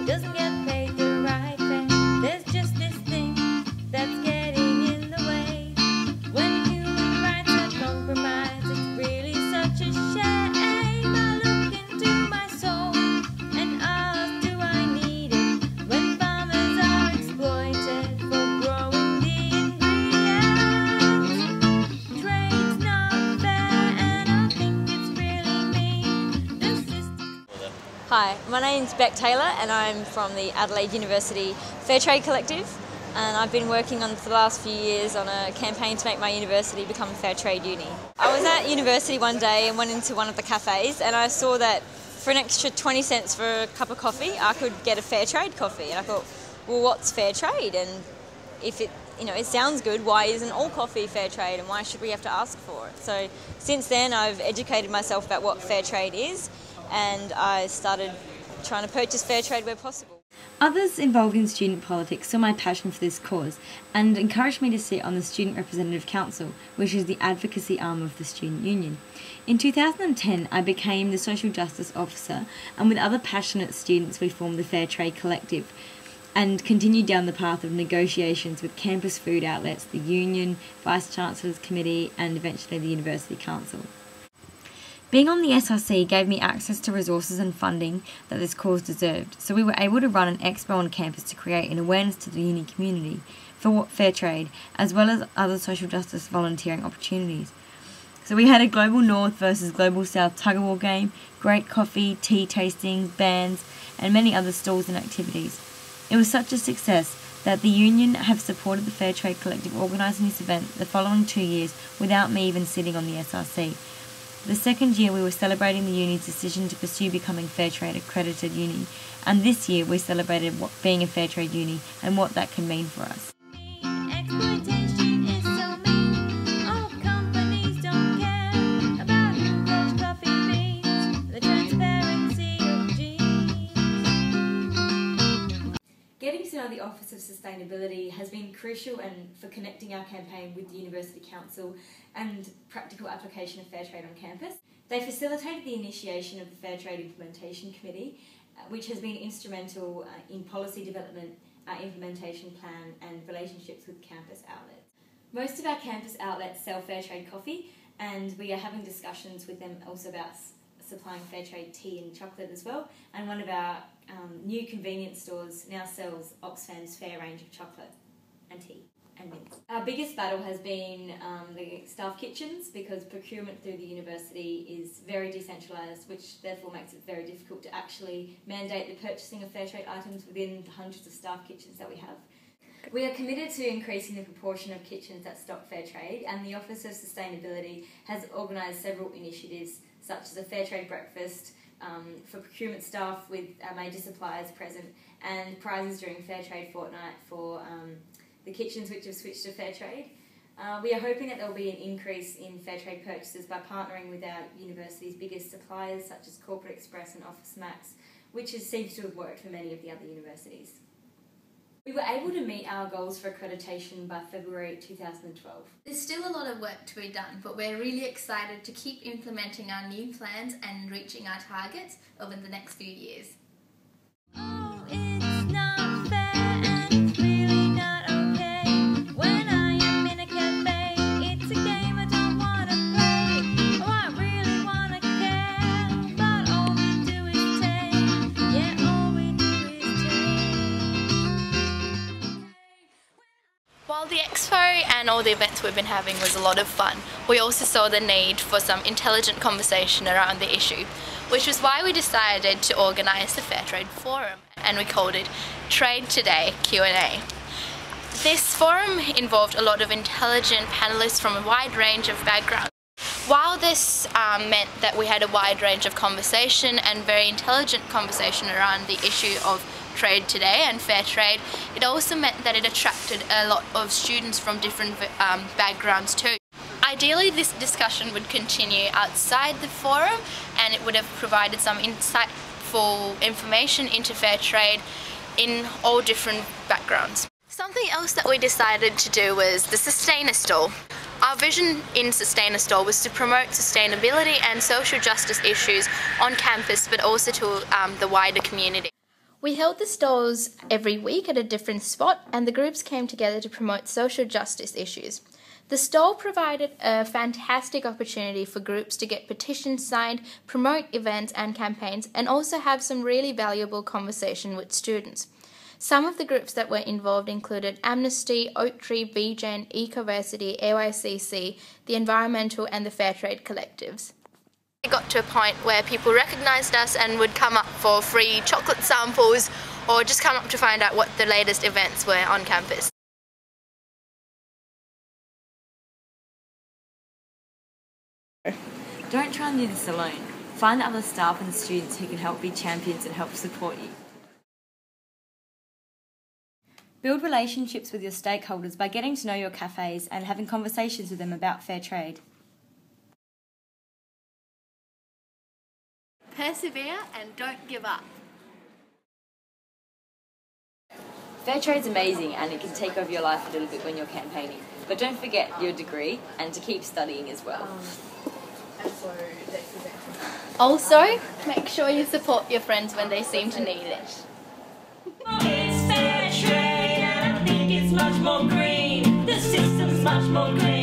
doesn't get paid the right fare. There's just this thing that's getting in the way. When human rights are compromised, it's really such a shame. I look into my soul and ask, do I need it? When farmers are exploited for growing the ingredients. Trade's not fair and I think it's really mean. The system. Hi, my name's Bec Taylor and I'm from the Adelaide University Fairtrade Collective, and I've been working on for the last few years on a campaign to make my university become a Fairtrade uni. I was at university one day and went into one of the cafes and I saw that for an extra 20 cents for a cup of coffee I could get a Fairtrade coffee, and I thought, well, what's Fairtrade? And if it sounds good, why isn't all coffee Fairtrade and why should we have to ask for it? So since then I've educated myself about what Fairtrade is, and I started trying to purchase Fairtrade where possible. Others involved in student politics saw my passion for this cause and encouraged me to sit on the Student Representative Council, which is the advocacy arm of the student union. In 2010 I became the Social Justice Officer, and with other passionate students we formed the Fairtrade Collective and continued down the path of negotiations with campus food outlets, the union, Vice Chancellor's Committee and eventually the University Council. Being on the SRC gave me access to resources and funding that this cause deserved, so we were able to run an expo on campus to create an awareness to the uni community for Fairtrade, as well as other social justice volunteering opportunities. So we had a Global North versus Global South tug-of-war game, great coffee, tea tastings, bands, and many other stalls and activities. It was such a success that the union have supported the Fairtrade Collective organising this event the following 2 years without me even sitting on the SRC. The second year we were celebrating the uni's decision to pursue becoming Fairtrade accredited uni, and this year we celebrated being a Fairtrade uni and what that can mean for us. Exploitation is so mean. All companies don't care about who grows coffee beans. The transparency of genes. Getting to know the Office of Sustainability has been crucial for connecting our campaign with the University Council and practical application of Fairtrade on campus. They facilitated the initiation of the Fairtrade Implementation Committee, which has been instrumental in policy development, implementation plan and relationships with campus outlets. Most of our campus outlets sell Fairtrade coffee, and we are having discussions with them also about supplying Fairtrade tea and chocolate as well, and one of our new convenience stores now sells Oxfam's fair range of chocolate and tea and mints. Our biggest battle has been the staff kitchens, because procurement through the university is very decentralised, which therefore makes it very difficult to actually mandate the purchasing of Fairtrade items within the hundreds of staff kitchens that we have. We are committed to increasing the proportion of kitchens that stock Fairtrade, and the Office of Sustainability has organised several initiatives such as a Fairtrade breakfast for procurement staff with our major suppliers present, and prizes during Fairtrade fortnight for the kitchens which have switched to Fairtrade. We are hoping that there will be an increase in Fairtrade purchases by partnering with our university's biggest suppliers such as Corporate Express and Office Max, which seems to have worked for many of the other universities. We were able to meet our goals for accreditation by February 2012. There's still a lot of work to be done, but we're really excited to keep implementing our new plans and reaching our targets over the next few years. Oh, it's not fair and it's really not okay. When I am in a cafe, it's a game I don't want to play. Oh, I really want to care, but all we do is take. Yeah, all we do is take. While the expo and all the events we've been having was a lot of fun, we also saw the need for some intelligent conversation around the issue, which was why we decided to organise the Fairtrade Forum, and we called it Trade Today Q&A. This forum involved a lot of intelligent panellists from a wide range of backgrounds. While this meant that we had a wide range of conversation and very intelligent conversation around the issue of trade today and fair trade, it also meant that it attracted a lot of students from different backgrounds too. Ideally, this discussion would continue outside the forum, and it would have provided some insightful information into fair trade in all different backgrounds. Something else that we decided to do was the Sustainer Stall. Our vision in Sustainer Stall was to promote sustainability and social justice issues on campus, but also to the wider community. We held the stalls every week at a different spot, and the groups came together to promote social justice issues. The stall provided a fantastic opportunity for groups to get petitions signed, promote events and campaigns, and also have some really valuable conversation with students. Some of the groups that were involved included Amnesty, Oaktree, BGen, Ecoversity, AYCC, the Environmental and the Fairtrade collectives. It got to a point where people recognised us and would come up for free chocolate samples or just come up to find out what the latest events were on campus. Don't try and do this alone. Find other staff and students who can help be champions and help support you. Build relationships with your stakeholders by getting to know your cafes and having conversations with them about fair trade. Persevere and don't give up. Fair trade's amazing and it can take over your life a little bit when you're campaigning. But don't forget your degree and to keep studying as well. Also, make sure you support your friends when they seem to need it. It's fair trade and I think it's much more green. The system's much more green.